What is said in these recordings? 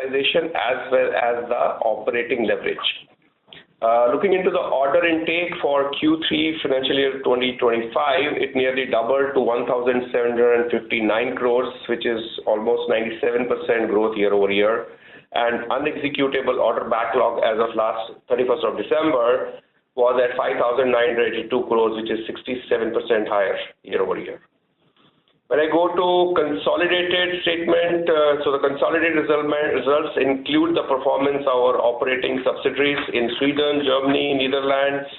utilization as well as the operating leverage. Looking into the order intake for Q3 financial year 2025, it nearly doubled to 1,759 crores, which is almost 97% growth year over year. And unexecutable order backlog as of last 31st of December was at 5,982 crores, which is 67% higher year over year. When I go to consolidated statement, so the consolidated results include the performance of our operating subsidiaries in Sweden, Germany, Netherlands,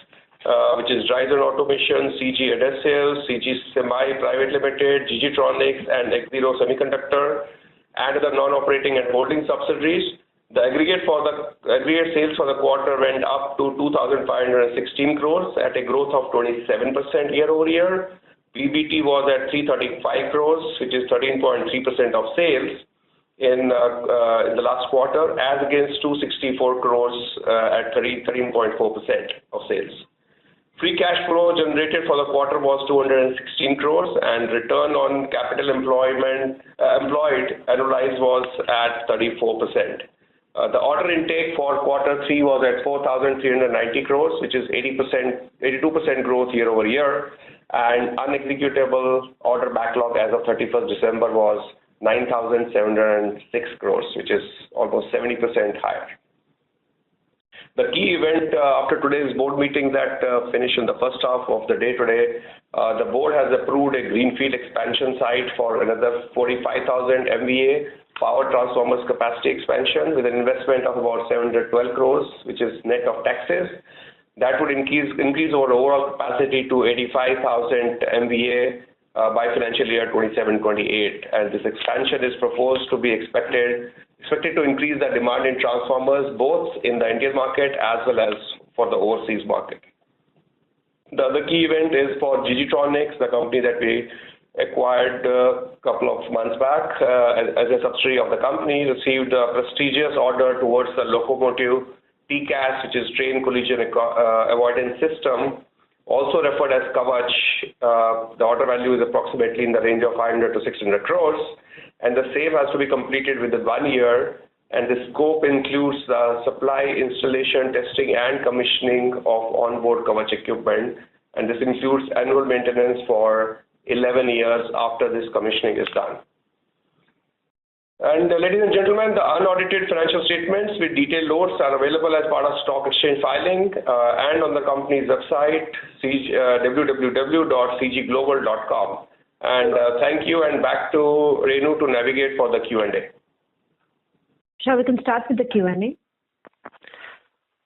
which is Dryzen Automation, CG Adhesives, CG Semi Private Limited, GG Tronics, and Xero Semiconductor, and the non-operating and holding subsidiaries. The aggregate sales for the quarter went up to 2,516 crores at a growth of 27% year over year. PBT was at 335 crores, which is 13.3% of sales in the last quarter, as against 264 crores at 13.4% of sales. Free cash flow generated for the quarter was 216 crores, and return on capital employed annualized was at 34%. The order intake for quarter 3 was at 4,390 crores, which is 82% growth year over year, and unexecutable order backlog as of 31st December was 9,706 crores, which is almost 70% higher. The key event after today's board meeting that finished in the first half of the day today, the board has approved a greenfield expansion site for another 45,000 MVA power transformers capacity expansion with an investment of about 712 crores, which is net of taxes. That would increase our overall capacity to 85,000 MVA by financial year 27-28, and this expansion is proposed to be expected to increase the demand in transformers both in the Indian market as well as for the overseas market. The other key event is for GG Tronics, the company that we acquired a couple of months back as a subsidiary of the company, received a prestigious order towards the locomotive TCAS, which is Train Collision Avoidance System, also referred as Kavach. The order value is approximately in the range of 500 to 600 crores, and the same has to be completed within 1 year, and the scope includes the supply, installation, testing, and commissioning of onboard Kavach equipment, and this includes annual maintenance for 11 years after this commissioning is done. And ladies and gentlemen, the unaudited financial statements with detailed notes are available as part of stock exchange filing and on the company's website, www.cgglobal.com. And thank you, and back to Renu to navigate for the Q&A. Sure, we can start with the Q&A.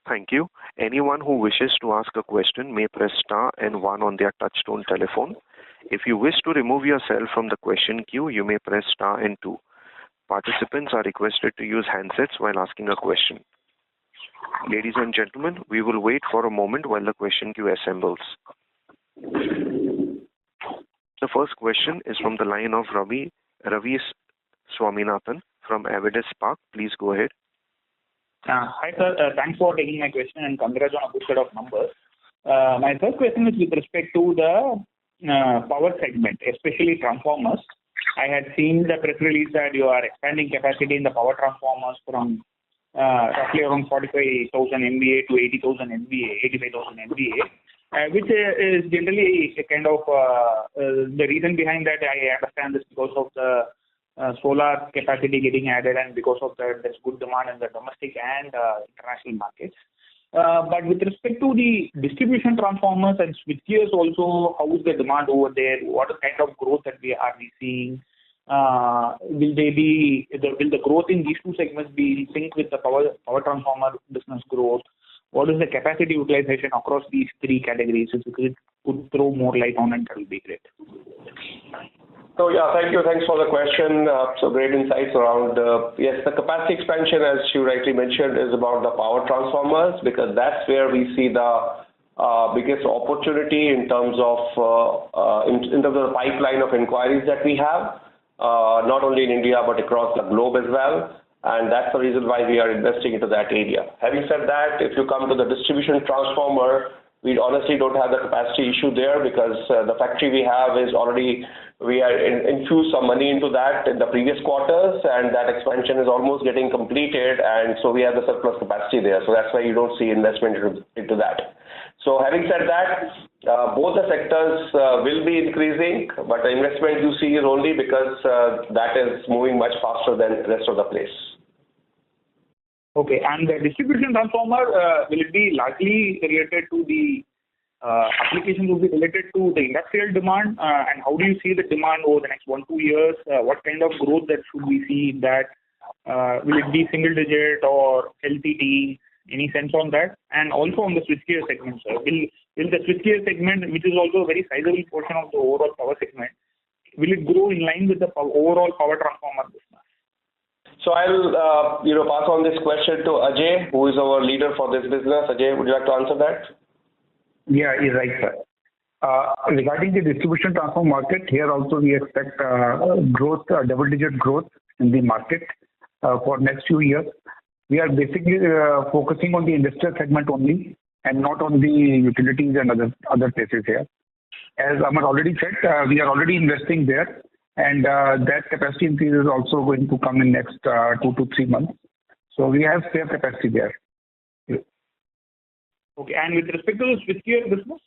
Thank you. Anyone who wishes to ask a question may press star and 1 on their touchtone telephone. If you wish to remove yourself from the question queue, you may press star and 2. Participants are requested to use handsets while asking a question. Ladies and gentlemen, we will wait for a moment while the question queue assembles. The first question is from the line of Ravi Swaminathan from Avendus Spark. Please go ahead. Hi sir, thanks for taking my question and congrats on a good set of numbers. My first question is with respect to the power segment, especially transformers. I had seen the press release that you are expanding capacity in the power transformers from roughly around 45,000 MVA to 80,000 MVA, 85,000 MVA, which is generally a kind of the reason behind that. I understand this because of the solar capacity getting added and because of that there's good demand in the domestic and international markets. But with respect to the distribution transformers and switchgears also, how is the demand over there? What kind of growth that we are seeing? Will the growth in these two segments be in sync with the power transformer business growth? What is the capacity utilization across these three categories? If you could throw more light on it, that would be great. So yeah, thank you. Thanks for the question. So great insights around, yes, the capacity expansion, as you rightly mentioned, is about the power transformers, because that's where we see the biggest opportunity in terms of the pipeline of inquiries that we have, not only in India but across the globe as well. And that's the reason why we are investing into that area. Having said that, if you come to the distribution transformer, We honestly don't have the capacity issue there because the factory we have is already, we are infused some money into that in the previous quarters, and that expansion is almost getting completed, and so we have the surplus capacity there. So that's why you don't see investment into that. So having said that, both the sectors will be increasing, but the investment you see is only because that is moving much faster than the rest of the place. Okay, and the distribution transformer, will it be largely related to the applications will be related to the industrial demand, and how do you see the demand over the next 1-2 years? What kind of growth that should we see in that? Will it be single digit or LTT? Any sense on that? And also on the switchgear segment, sir, will the switchgear segment, which is also a very sizable portion of the overall power segment, will it grow in line with the overall power transformer business? So I'll pass on this question to Ajay, who is our leader for this business. Ajay, would you like to answer that? Yeah, you're right, sir. Regarding the distribution transformer market, here also we expect growth, double-digit growth in the market for next few years. We are basically focusing on the industrial segment only and not on the utilities and other places here. As Amar already said, we are already investing there, and that capacity increase is also going to come in next 2 to 3 months. So we have spare capacity there. Okay, and with respect to the switchgear business?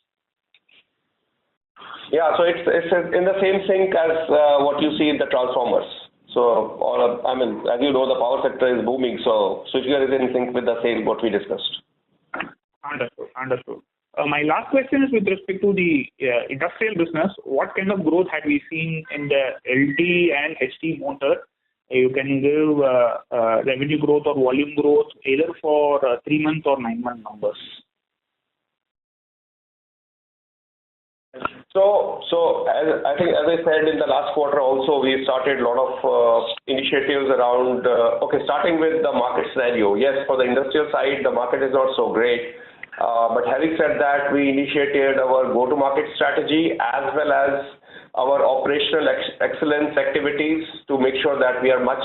Yeah, so it's in the same sync as what you see in the transformers. So, as you know, the power sector is booming, so switchgear is in sync with the same what we discussed. Understood. My last question is with respect to the industrial business. What kind of growth have we seen in the LT and HT motor? You can give revenue growth or volume growth either for 3-month or 9-month numbers. So as I said in the last quarter also, we started a lot of initiatives around, starting with the market scenario. Yes, for the industrial side, the market is not so great. But having said that, we initiated our go-to-market strategy as well as our operational excellence activities to make sure that we are much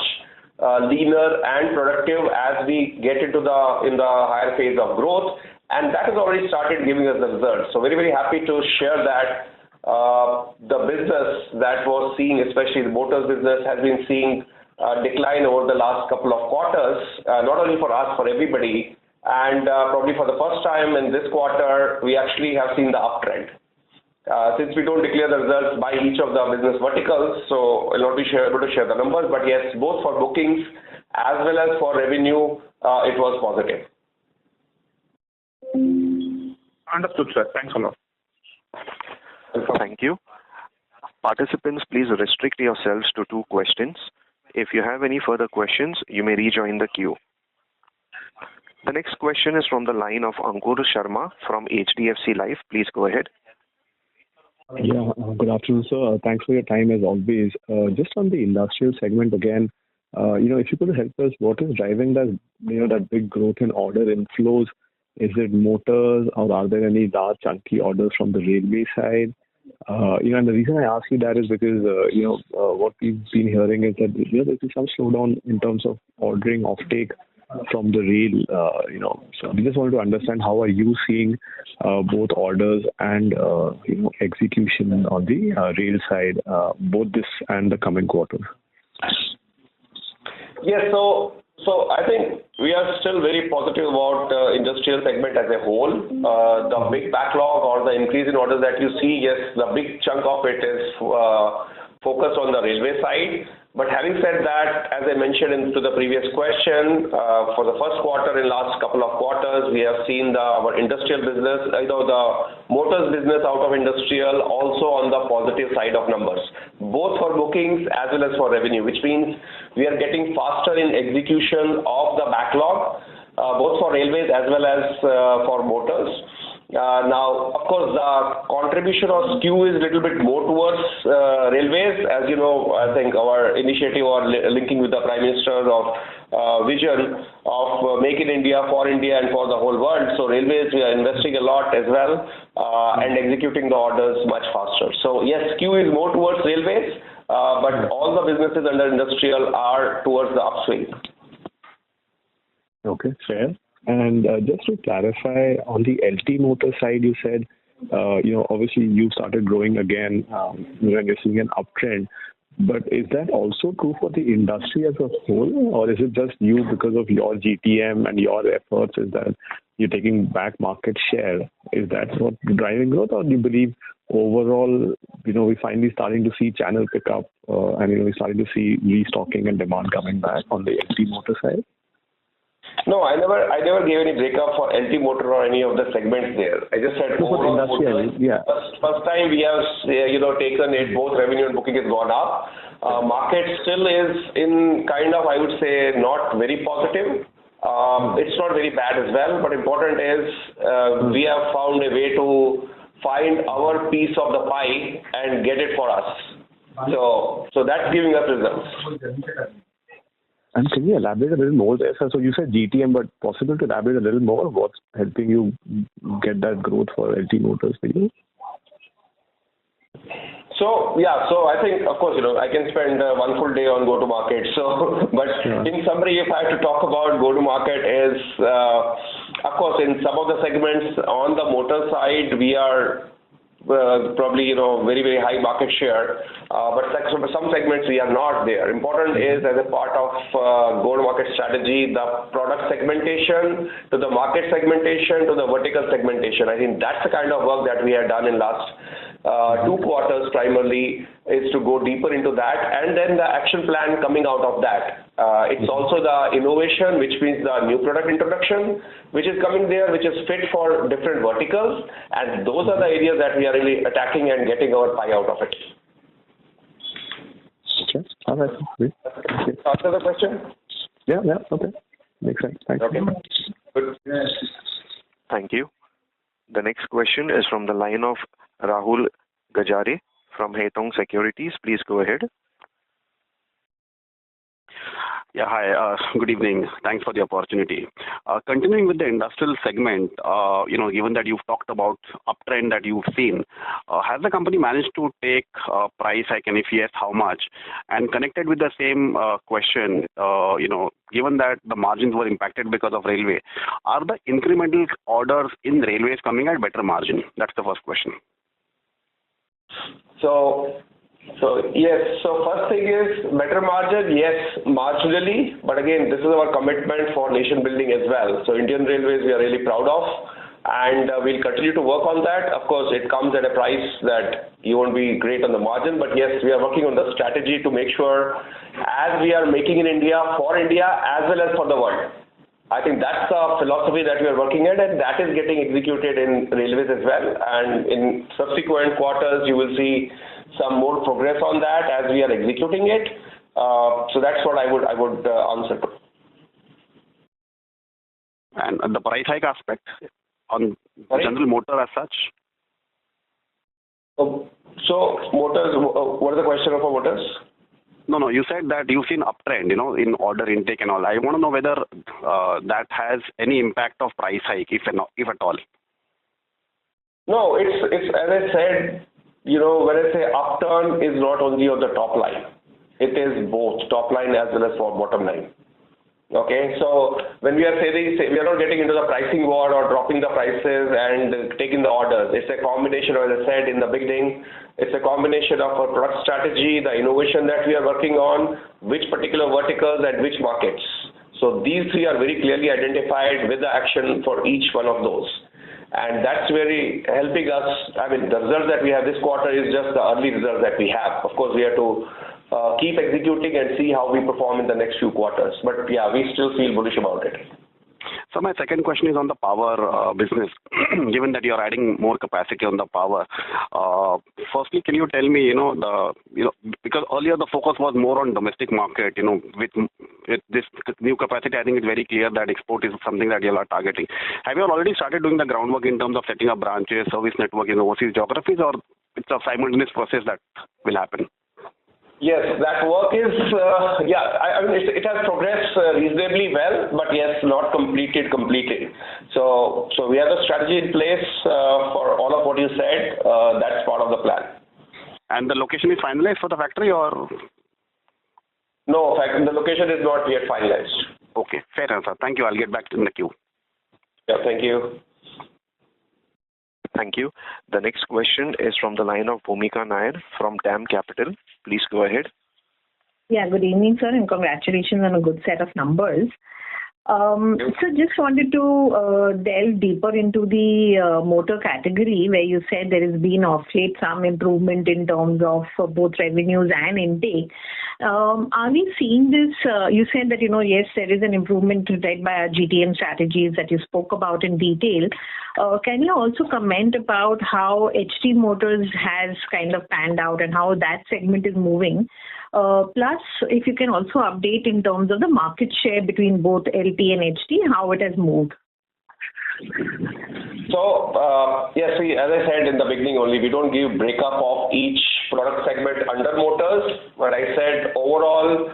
leaner and productive as we get into in the higher phase of growth. And that has already started giving us the results. So very, very happy to share that the business that was seeing, especially the motors business, has been seeing a decline over the last couple of quarters, not only for us, for everybody. And probably for the first time in this quarter, we actually have seen the uptrend. Since we don't declare the results by each of the business verticals, so I'll not be able to share the numbers, but yes, both for bookings as well as for revenue, it was positive. Understood, sir. Thanks a lot. Thank you. Participants, please restrict yourselves to 2 questions. If you have any further questions, you may rejoin the queue. The next question is from the line of Ankur Sharma from HDFC Life. Please go ahead. Yeah, good afternoon, sir. Thanks for your time as always. Just on the industrial segment again, if you could help us, what is driving that, that big growth in order inflows? Is it motors, or are there any large chunky orders from the railway side? And the reason I ask you that is because, what we've been hearing is that there's some slowdown in terms of ordering offtake from the rail. So we just wanted to understand how are you seeing both orders and, execution on the rail side, both this and the coming quarter? Yes, so I think we are still very positive about industrial segment as a whole. The big backlog or the increase in orders that you see, yes, the big chunk of it is focused on the railway side. But having said that, as I mentioned into the previous question, for the first quarter in last couple of quarters, we have seen our industrial business, the motors business out of industrial also on the positive side of numbers, both for bookings as well as for revenue, which means we are getting faster in execution of the backlog, both for railways as well as for motors. Now, of course, the contribution of SKU is a little bit more towards railways. As you know, I think our initiative or linking with the Prime Minister's vision of Make in India, for India and for the whole world. So railways, we are investing a lot as well and executing the orders much faster. So yes, SKU is more towards railways, but all the businesses under industrial are towards the upswing. Okay, fair. And just to clarify, on the LT motor side, you said, obviously you started growing again when you're seeing an uptrend. But is that also true for the industry as a whole, or is it just you because of your GTM and your efforts? Is that you're taking back market share? Is that what driving growth, or do you believe overall, we finally starting to see channel pick up and we're starting to see restocking and demand coming back on the LT motor side? No, I never gave any breakup for LT motor or any of the segments there. I just said overall industrial, yeah. First time we have taken it, both revenue and booking has gone up. Market still is in kind of, I would say, not very positive. It's not very bad as well, but important is we have found a way to find our piece of the pie and get it for us. So that's giving us results. And can you elaborate a little more there, sir? So you said GTM, but possible to elaborate a little more? What's helping you get that growth for LT motors for you? So I think, of course, I can spend one full day on go-to-market. But in summary, if I have to talk about go-to-market is, of course, in some of the segments on the motor side, we are probably very, very high market share, but some segments we are not there. Important is, as a part of go-to-market strategy, the product segmentation to the market segmentation to the vertical segmentation. I think that's the kind of work that we have done in last 2 quarters primarily, is to go deeper into that, and then the action plan coming out of that. It's also the innovation, which means the new product introduction, which is coming there, which is fit for different verticals, and those are the areas that we are really attacking and getting our pie out of it. Okay. All right. Great. Answer the question? Yeah. Okay. Makes sense. Thanks. Okay. Good. Thank you. The next question is from the line of Rahul Gajare from Haitong Securities. Please go ahead. Yeah, hi. Good evening. Thanks for the opportunity. Continuing with the industrial segment, given that you've talked about uptrend that you've seen, has the company managed to take price hike, and if yes, how much? And connected with the same question, given that the margins were impacted because of railway, are the incremental orders in railways coming at better margin? That's the first question. So yes. So first thing is better margin. Yes, marginally. But again, this is our commitment for nation building as well. So Indian Railways we are really proud of, and we'll continue to work on that. Of course, it comes at a price that you won't be great on the margin. But yes, we are working on the strategy to make sure, as we are making in India for India as well as for the world. I think that's the philosophy that we are working at, and that is getting executed in railways as well. And in subsequent quarters, you will see some more progress on that as we are executing it. So that's what I would answer to. And the price hike aspect on general motor as such? So motors, what is the question of motors? No, you said that you've seen uptrend, in order intake and all. I want to know whether that has any impact of price hike, if at all. No, it's as I said, when I say upturn is not only on the top line. It is both top line as well as for bottom line. Okay, so when we are saying we are not getting into the pricing war or dropping the prices and taking the orders. It's a combination, as I said in the beginning, it's a combination of our product strategy, the innovation that we are working on, which particular verticals and which markets. So these three are very clearly identified with the action for each one of those. And that's very helping us. I mean, the result that we have this quarter is just the early results that we have. Of course, we have to keep executing and see how we perform in the next few quarters. But yeah, we still feel bullish about it. So my second question is on the power business. Given that you're adding more capacity on the power, firstly, can you tell me, because earlier the focus was more on domestic market, with this new capacity, I think it's very clear that export is something that you are targeting. Have you already started doing the groundwork in terms of setting up branches, service network in overseas geographies, or it's a simultaneous process that will happen? Yes, that work is, I mean, it has progressed reasonably well, but yes, not completed completely. So we have a strategy in place for all of what you said. That's part of the plan. And the location is finalized for the factory, or? No, the location is not yet finalized. Okay, fair answer. Thank you. I'll get back in the queue. Yeah, thank you. Thank you. The next question is from the line of Bhumika Nair from DAM Capital. Please go ahead. Yeah, good evening, sir, and congratulations on a good set of numbers. So just wanted to delve deeper into the motor category where you said there has been of late some improvement in terms of both revenues and intake. Are we seeing this? You said that, yes, there is an improvement led by our GTM strategies that you spoke about in detail. Can you also comment about how HT Motors has kind of panned out and how that segment is moving? Plus, if you can also update in terms of the market share between both LT and HT, how it has moved. So, yes, as I said in the beginning only, we don't give breakup of each product segment under motors, but I said overall,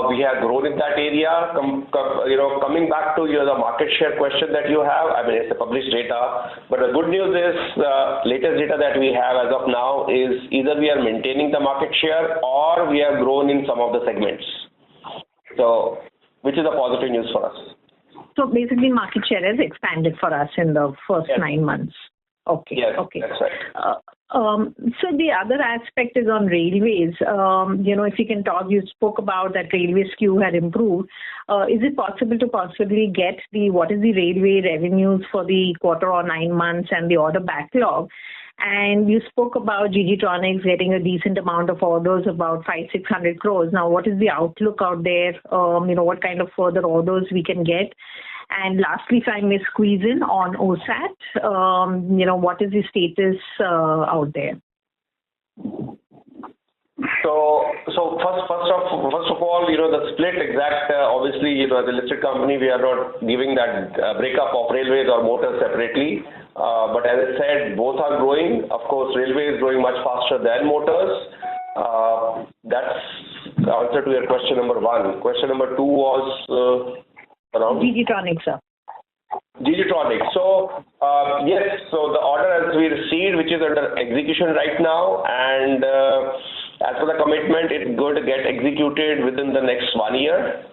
we have grown in that area. Coming back to the market share question that you have, I mean, it's the published data, but the good news is the latest data that we have as of now is either we are maintaining the market share or we have grown in some of the segments. So, which is a positive news for us. So basically market share has expanded for us in the first 9 months. Okay. Yes, okay. That's right. So the other aspect is on railways. If you can talk, you spoke about that railway skew had improved. Is it possible to possibly get what is the railway revenues for the quarter or 9 months and the order backlog? And you spoke about GG Tronics getting a decent amount of orders, about 500-600 crores. Now, what is the outlook out there? What kind of further orders we can get? And lastly, if I may squeeze in on OSAT, what is the status out there? So first of all, the split exact, obviously, as a listed company, we are not giving that breakup of railways or motors separately. But as I said, both are growing. Of course, railway is growing much faster than motors. That's the answer to your question number one. Question number two was around? GG Tronics, sir. GG Tronics. So, yes, so the order as we received, which is under execution right now, and as per the commitment, it's going to get executed within the next 1 year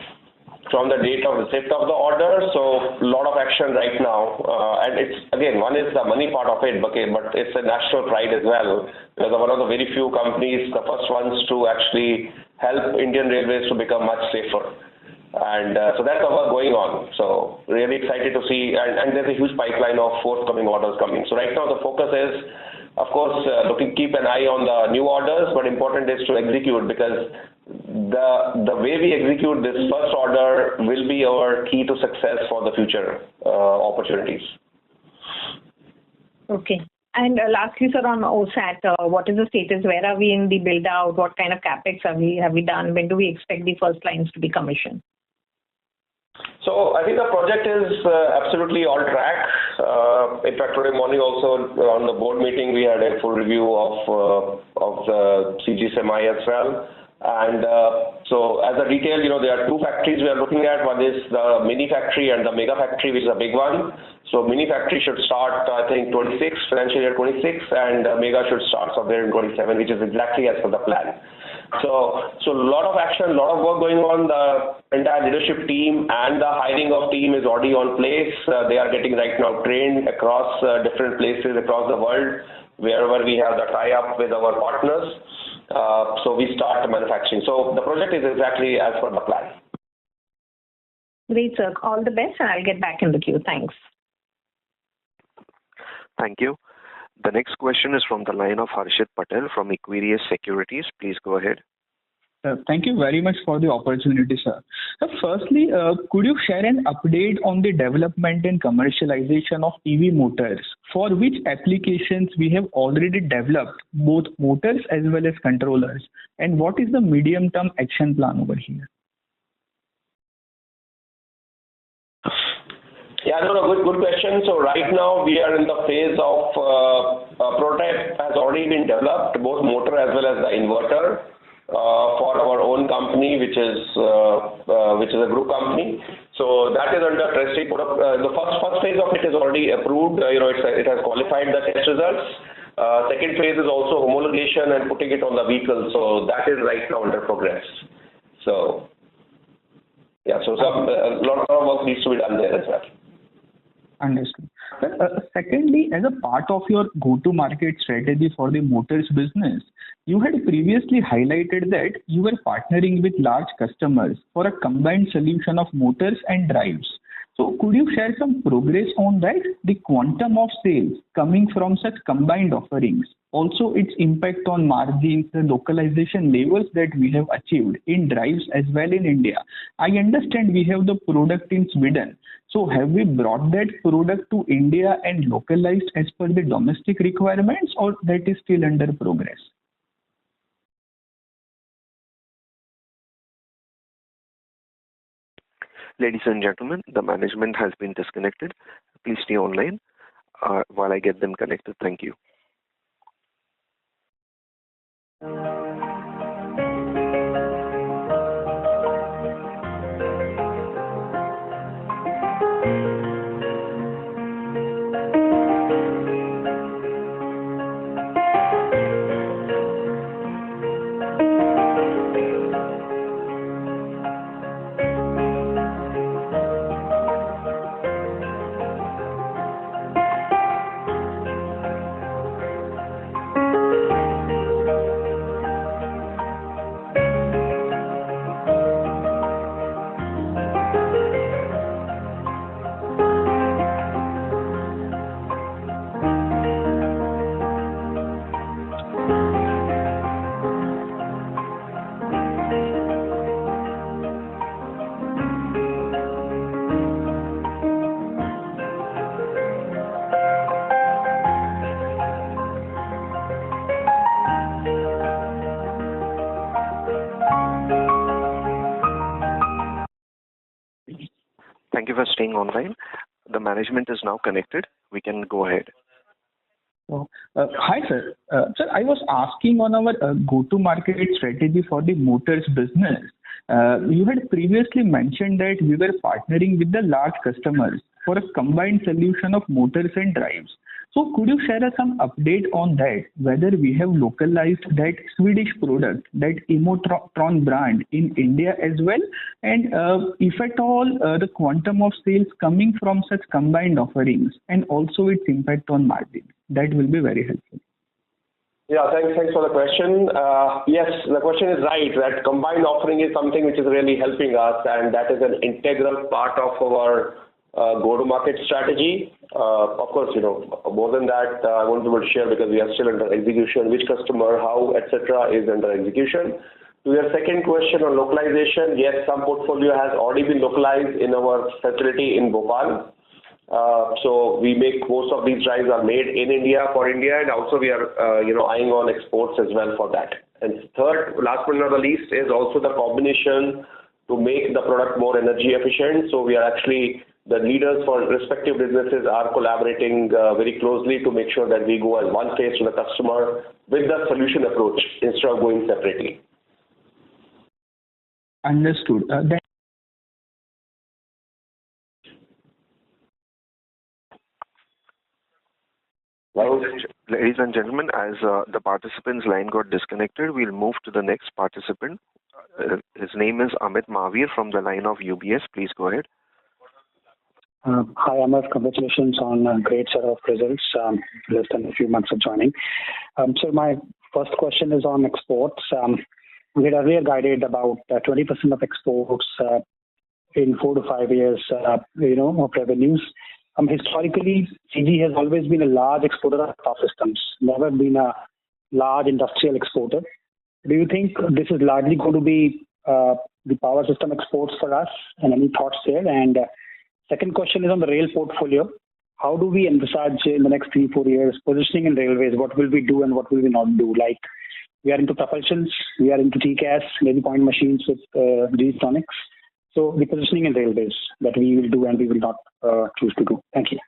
from the date of receipt of the order. So a lot of action right now, and it's again, one is the money part of it, okay, but it's a national pride as well. Because one of the very few companies, the first ones to actually help Indian Railways to become much safer. And so that's our going on. So really excited to see, and there's a huge pipeline of forthcoming orders coming. So right now the focus is, of course, keep an eye on the new orders, but important is to execute, because the way we execute this first order will be our key to success for the future opportunities. Okay. And lastly, sir, on OSAT, what is the status? Where are we in the build out? What kind of capex have we done? When do we expect the first lines to be commissioned? So I think the project is absolutely on track. In fact, today morning also on the board meeting, we had a full review of the CG Semi as well. And so as a detail, there are two factories we are looking at. One is the mini factory and the mega factory, which is a big one. So mini factory should start, I think, 26, financial year 26, and mega should start somewhere in 27, which is exactly as per the plan. So a lot of action, a lot of work going on. The entire leadership team and the hiring of team is already on place. They are getting right now trained across different places across the world, wherever we have the tie-up with our partners. So we start manufacturing. So the project is exactly as per the plan. Great, sir. All the best, and I'll get back in the queue. Thanks. Thank you. The next question is from the line of Harshit Patel from Equirius Securities. Please go ahead. Thank you very much for the opportunity, sir. Firstly, could you share an update on the development and commercialization of EV motors, for which applications we have already developed both motors as well as controllers, and what is the medium-term action plan over here? Yeah, good question. So right now we are in the phase of prototype has already been developed, both motor as well as the inverter, for our own company, which is a group company. So that is under testing. The first phase of it is already approved. It has qualified the test results. Second phase is also homologation and putting it on the vehicle. So that is right now under progress. So yeah, so a lot of work needs to be done there as well. Understood. Secondly, as a part of your go-to-market strategy for the motors business, you had previously highlighted that you were partnering with large customers for a combined solution of motors and drives. So could you share some progress on that, the quantum of sales coming from such combined offerings, also its impact on margins, the localization levels that we have achieved in drives as well in India? I understand we have the product in Sweden. So have we brought that product to India and localized as per the domestic requirements, or that is still under progress? Ladies and gentlemen, the management has been disconnected. Please stay online while I get them connected. Thank you. Thank you for staying online. The management is now connected. We can go ahead. Hi, sir. Sir, I was asking on our go-to-market strategy for the motors business. You had previously mentioned that we were partnering with the large customers for a combined solution of motors and drives. So could you share some update on that, whether we have localized that Swedish product, that Emotron brand in India as well, and if at all the quantum of sales coming from such combined offerings and also its impact on margin? That will be very helpful. Yeah, thanks for the question. Yes, the question is right, that combined offering is something which is really helping us, and that is an integral part of our go-to-market strategy. Of course, more than that, I won't be able to share because we are still under execution. Which customer, how, etc., is under execution. To your second question on localization, yes, some portfolio has already been localized in our facility in Bhopal. So we make most of these drives are made in India for India, and also we are eyeing on exports as well for that. And third, last but not the least, is also the combination to make the product more energy efficient. So we are actually, the leaders for respective businesses are collaborating very closely to make sure that we go as one face to the customer with the solution approach instead of going separately. Understood. Ladies and gentlemen, as the participant's line got disconnected, we'll move to the next participant. His name is Amit Mahavir from the line of UBS. Please go ahead. Hi, Amar. Congratulations on a great set of results. Less than a few months of joining. So my first question is on exports. We had earlier guided about 20% of exports in 4 to 5 years, of revenues. Historically, CG has always been a large exporter of power systems, never been a large industrial exporter. Do you think this is largely going to be the power system exports for us? And any thoughts there? And second question is on the rail portfolio. How do we envisage in the next 3-4 years positioning in railways? What will we do and what will we not do? Like, we are into propulsions, we are into TCAS, maybe point machines with G-Sonics. So the positioning in railways that we will do and we will not choose to do. Thank you.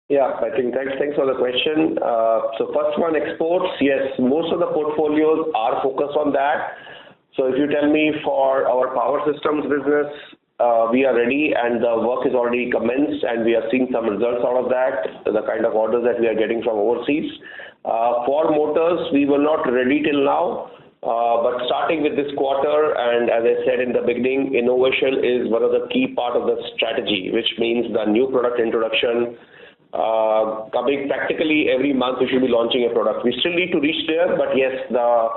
Yeah, I think thanks for the question. So first one, exports. Yes, most of the portfolios are focused on that. So if you tell me for our power systems business, we are ready and the work is already commenced and we are seeing some results out of that, the kind of orders that we are getting from overseas. For motors, we were not ready till now. But starting with this quarter, and as I said in the beginning, innovation is one of the key part of the strategy, which means the new product introduction coming practically every month we should be launching a product. We still need to reach there, but yes, the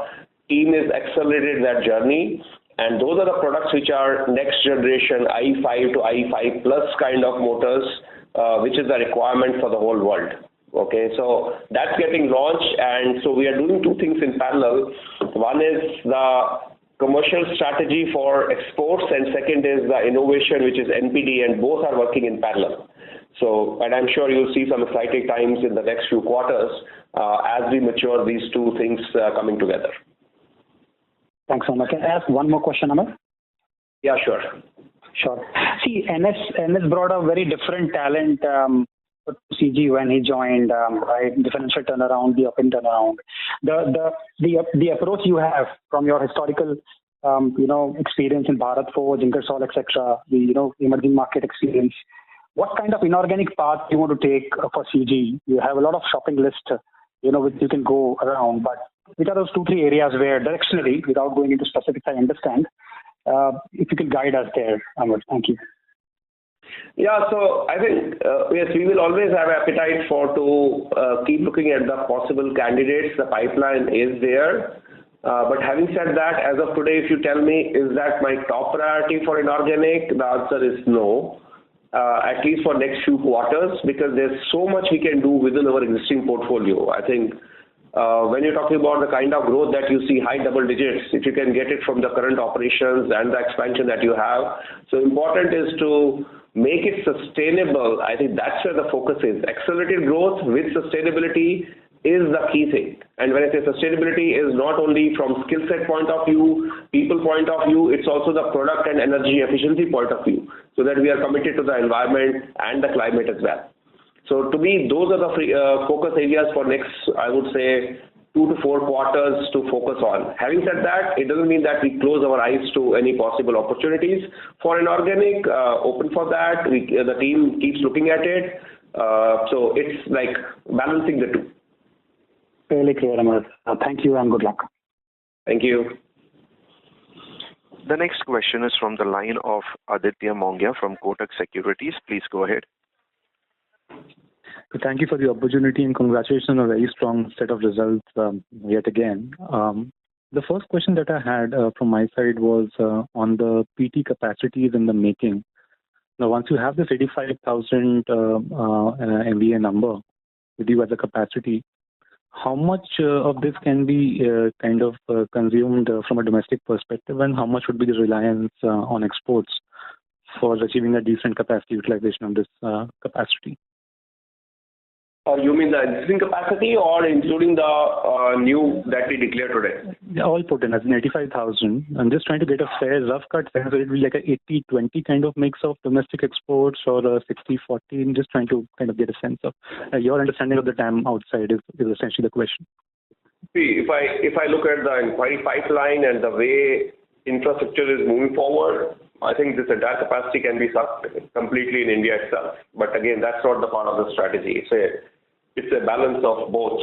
team is accelerated that journey. And those are the products which are next generation IE5 to IE5 plus kind of motors, which is the requirement for the whole world. Okay, so that's getting launched, and so we are doing two things in parallel. One is the commercial strategy for exports, and second is the innovation, which is NPD, and both are working in parallel. So, and I'm sure you'll see some exciting times in the next few quarters as we mature these two things coming together. Thanks so much. Can I ask one more question, Amar? Yeah, sure. Sure. See, NS brought a very different talent to CG when he joined, right? The financial turnaround, the up and turnaround. The approach you have from your historical, experience in Bharat Forge, Ingersoll, etc., the emerging market experience. What kind of inorganic path you want to take for CG? You have a lot of shopping list, which you can go around, but which are those 2-3 areas where directionally, without going into specifics, I understand, if you can guide us there, Amar. Thank you. Yeah, so I think, yes, we will always have appetite to keep looking at the possible candidates. The pipeline is there. But having said that, as of today, if you tell me, is that my top priority for inorganic? The answer is no, at least for next few quarters, because there's so much we can do within our existing portfolio. I think when you're talking about the kind of growth that you see, high double digits, if you can get it from the current operations and the expansion that you have. So important is to make it sustainable. I think that's where the focus is. Accelerated growth with sustainability is the key thing. And when I say sustainability, is not only from skill set point of view, people point of view, it's also the product and energy efficiency point of view, so that we are committed to the environment and the climate as well. So to me, those are the focus areas for next, I would say, 2 to 4 quarters to focus on. Having said that, it doesn't mean that we close our eyes to any possible opportunities for inorganic. Open for that. The team keeps looking at it. So it's like balancing the two. Really clear, Amar. Thank you and good luck. Thank you. The next question is from the line of Aditya Mongia from Kotak Securities. Please go ahead. Thank you for the opportunity and congratulations on a very strong set of results yet again. The first question that I had from my side was on the PT capacities in the making. Now, once you have this 85,000 MVA number with you as a capacity, how much of this can be consumed from a domestic perspective, and how much would be the reliance on exports for achieving a decent capacity utilization of this capacity? You mean the existing capacity or including the new that we declared today? Yeah, all put in as an 85,000. I'm just trying to get a fair rough cut sense. Will it be like a 80-20 kind of mix of domestic exports or a 60-40? I'm just trying to kind of get a sense of your understanding of the TAM outside is essentially the question. See, if I look at the inquiry pipeline and the way infrastructure is moving forward, I think this entire capacity can be sucked completely in India itself. But again, that's not the part of the strategy. It's a balance of both,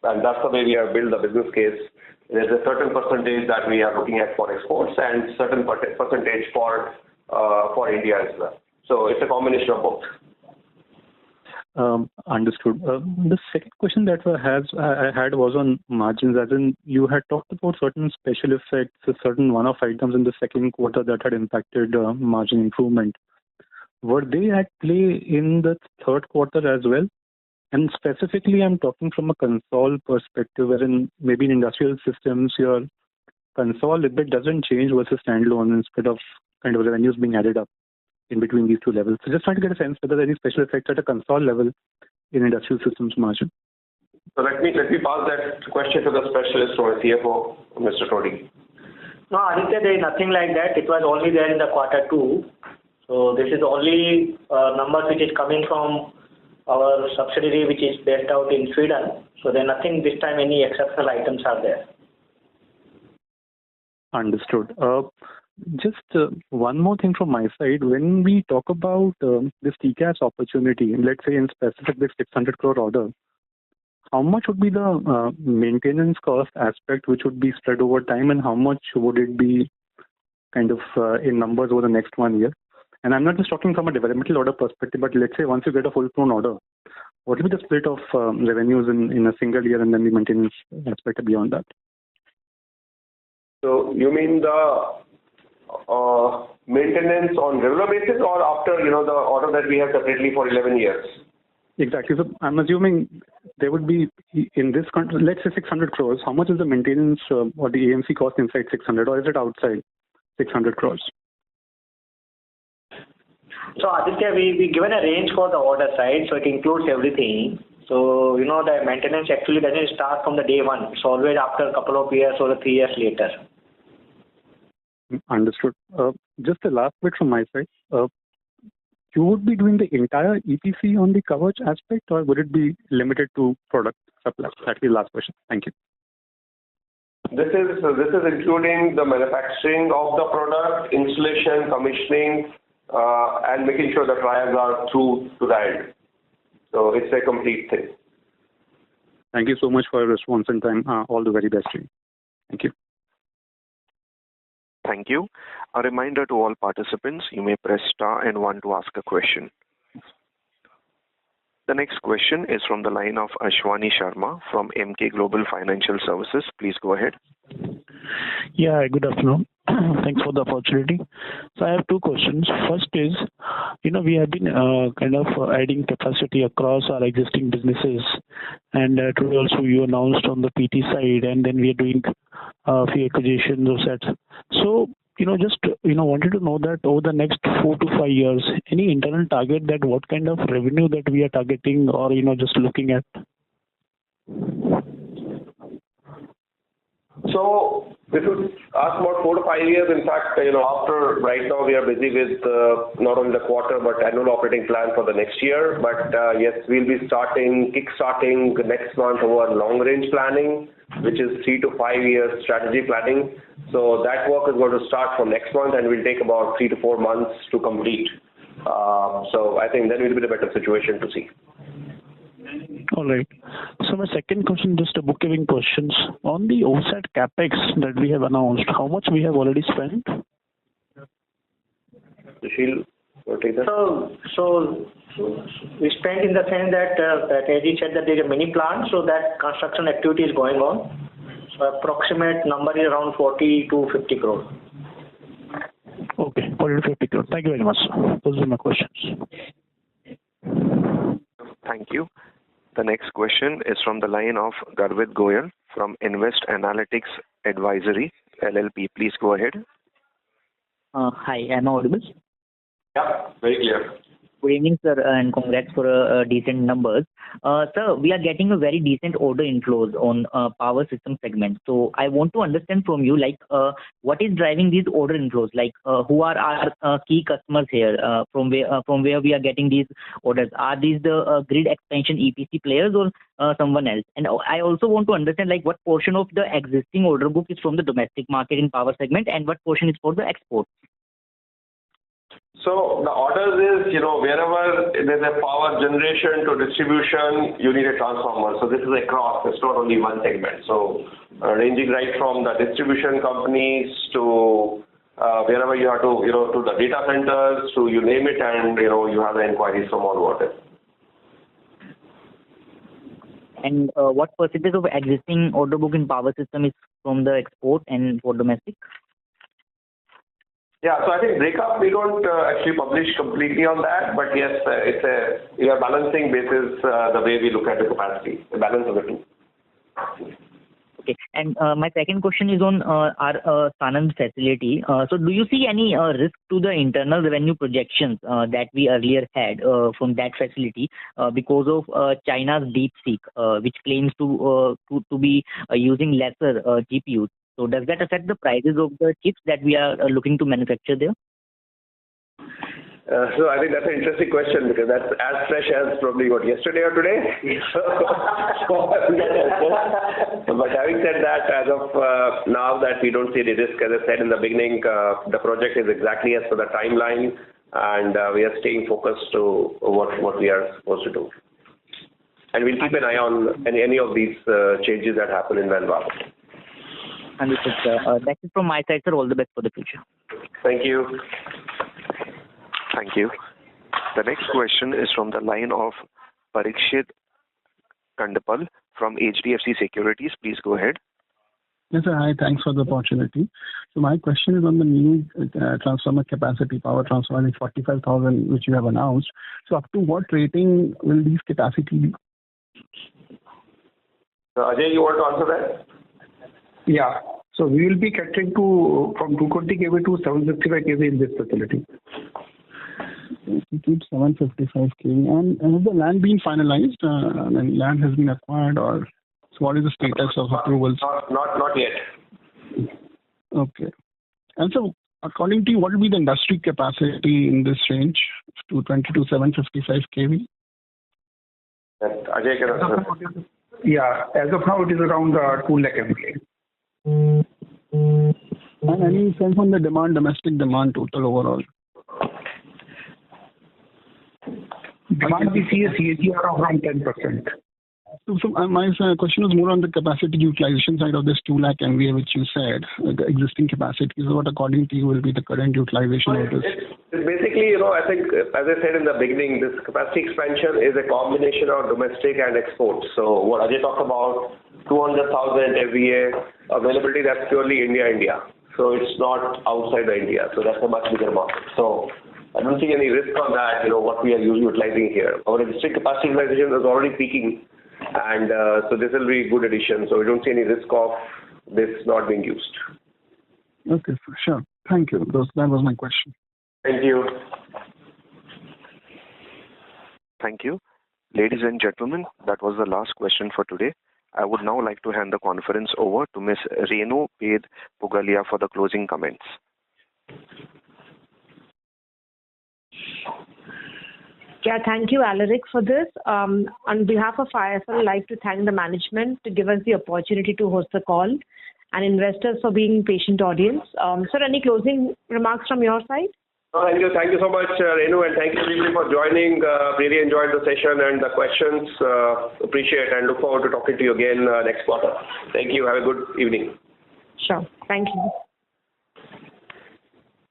and that's the way we have built the business case. There's a certain percentage that we are looking at for exports and certain percentage for India as well. So it's a combination of both. Understood. The second question that I had was on margins, as in you had talked about certain special effects, certain one-off items in the second quarter that had impacted margin improvement. Were they at play in the third quarter as well? And specifically, I'm talking from a Concall perspective, wherein maybe in industrial systems, your Concall EBIT doesn't change versus standalone instead of kind of revenues being added up in between these two levels. So just trying to get a sense whether there are any special effects at a Concall level in industrial systems margin. So let me pass that question to the specialist or CFO, Mr. Todi. No, Aditya, there is nothing like that. It was only there in the quarter 2. So this is the only numbers which is coming from our subsidiary, which is based out in Sweden. So there's nothing this time, any exceptional items are there. Understood. Just one more thing from my side. When we talk about this TCAS opportunity, let's say in specific this 600 crore order, how much would be the maintenance cost aspect, which would be spread over time, and how much would it be kind of in numbers over the next 1 year? And I'm not just talking from a developmental order perspective, but let's say once you get a full-blown order, what will be the split of revenues in a single year and then the maintenance aspect beyond that? So you mean the maintenance on regular basis or after, the order that we have separately for 11 years? Exactly. So I'm assuming there would be in this country, let's say 600 crores. How much is the maintenance or the AMC cost inside 600, or is it outside 600 crores? So Aditya, we given a range for the order side, so it includes everything. So, the maintenance actually doesn't start from the day one. It's always after a couple of years or 3 years later. Understood. Just the last bit from my side. You would be doing the entire EPC on the coverage aspect, or would it be limited to product supply? That's the last question. Thank you. This is including the manufacturing of the product, installation, commissioning, and making sure the trials are through to the end. So it's a complete thing. Thank you so much for your response and time. All the very best to you. Thank you. Thank you. A reminder to all participants, you may press star and 1 to ask a question. The next question is from the line of Ashwani Sharma from Emkay Global Financial Services. Please go ahead. Yeah, good afternoon. Thanks for the opportunity. So I have two questions. First is, we have been kind of adding capacity across our existing businesses, and today also you announced on the PT side, and then we are doing a few acquisitions of sets. So, just wanted to know that over the next 4 to 5 years, any internal target that what kind of revenue that we are targeting, or just looking at? So this is ask about 4 to 5 years. In fact, after right now we are busy with not only the quarter but annual operating plan for the next year. But yes, we'll be kick-starting next month our long-range planning, which is 3 to 5 years strategy planning. So that work is going to start from next month and will take about 3 to 4 months to complete. So I think then we'll be in a better situation to see. All right. So my second question, just a bookkeeping questions. On the OSAT CapEx that we have announced, how much we have already spent? Sushil, will take that? So we spent in the sense that as he said that there is a mini plant, so that construction activity is going on. So approximate number is around 40 to 50 crore. Okay, 40 to 50 crore. Thank you very much, sir. Those are my questions. Thank you. The next question is from the line of Garvit Goyal from Invest Analytics Advisory, LLP. Please go ahead. Hi, am I audible? Yeah, very clear. Good evening, sir, and congrats for decent numbers. Sir, we are getting a very decent order inflows on power system segment. So I want to understand from you, what is driving these order inflows? Who are our key customers here? From where we are getting these orders? Are these the grid expansion EPC players or someone else? And I also want to understand what portion of the existing order book is from the domestic market in power segment, and what portion is for the export? So the orders is, wherever there's a power generation to distribution, you need a transformer. So this is across, it's not only one segment. So ranging right from the distribution companies to wherever you have to, to the data centers, to you name it, and, you have the inquiries from all over it. And what percentage of existing order book in power system is from the export and for domestic? Yeah, so I think breakup we don't actually publish completely on that, but yes, we are balancing basis the way we look at the capacity, the balance of the two. Okay, and my second question is on our Sanand facility. So do you see any risk to the internal revenue projections that we earlier had from that facility because of China's DeepSeek, which claims to be using lesser GPUs? So does that affect the prices of the chips that we are looking to manufacture there? So I think that's an interesting question because that's as fresh as probably yesterday or today. But having said that, as of now that we don't see any risk, as I said in the beginning, the project is exactly as per the timeline, and we are staying focused to what we are supposed to do. And we'll keep an eye on any of these changes that happen in the environment. Understood, sir. That's it from my side, sir. All the best for the future. Thank you. Thank you. The next question is from the line of Parikshit Kandapal from HDFC Securities. Please go ahead. Yes, sir. Hi. Thanks for the opportunity. So my question is on the new transformer capacity, power transformer, like 45,000, which you have announced. So up to what rating will these capacity be? Ajay, you want to answer that? Yeah. So we will be catering to from 220 kV to 765 kV in this facility. We keep 755 kV. And has the land been finalized? And land has been acquired, or so what is the status of approvals? Not yet. Okay. And so, according to you, what will be the industry capacity in this range, 220 to 755 kV? Ajay can answer. Yeah. As of now, it is around 2 lakh MVA. And any sense on the demand, domestic demand total overall? Demand we see a CAGR of around 10%. So my question was more on the capacity utilization side of this 2 lakh MVA, which you said, the existing capacity. So what, according to you, will be the current utilization of this? It's basically, I think, as I said in the beginning, this capacity expansion is a combination of domestic and export. So what Ajay talked about, 200,000 MVA availability, that's purely India. So it's not outside the India. So that's a much bigger market. So I don't see any risk on that, what we are utilizing here. Our existing capacity utilization is already peaking. And so this will be a good addition. So we don't see any risk of this not being used. Okay, sure. Thank you. That was my question. Thank you. Thank you. Ladies and gentlemen, that was the last question for today. I would now like to hand the conference over to Ms. Renu Baid Pugalia for the closing comments. Yeah, thank you, Alaric, for this. On behalf of IIFL, I'd like to thank the management to give us the opportunity to host the call and investors for being patient audience. Sir, any closing remarks from your side? Thank you. Thank you so much, Renu, and thank you everybody for joining. Really enjoyed the session and the questions. Appreciate and look forward to talking to you again next quarter. Thank you. Have a good evening. Sure. Thank you.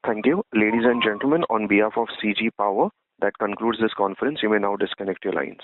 Thank you. Ladies and gentlemen, on behalf of CG Power, that concludes this conference. You may now disconnect your lines.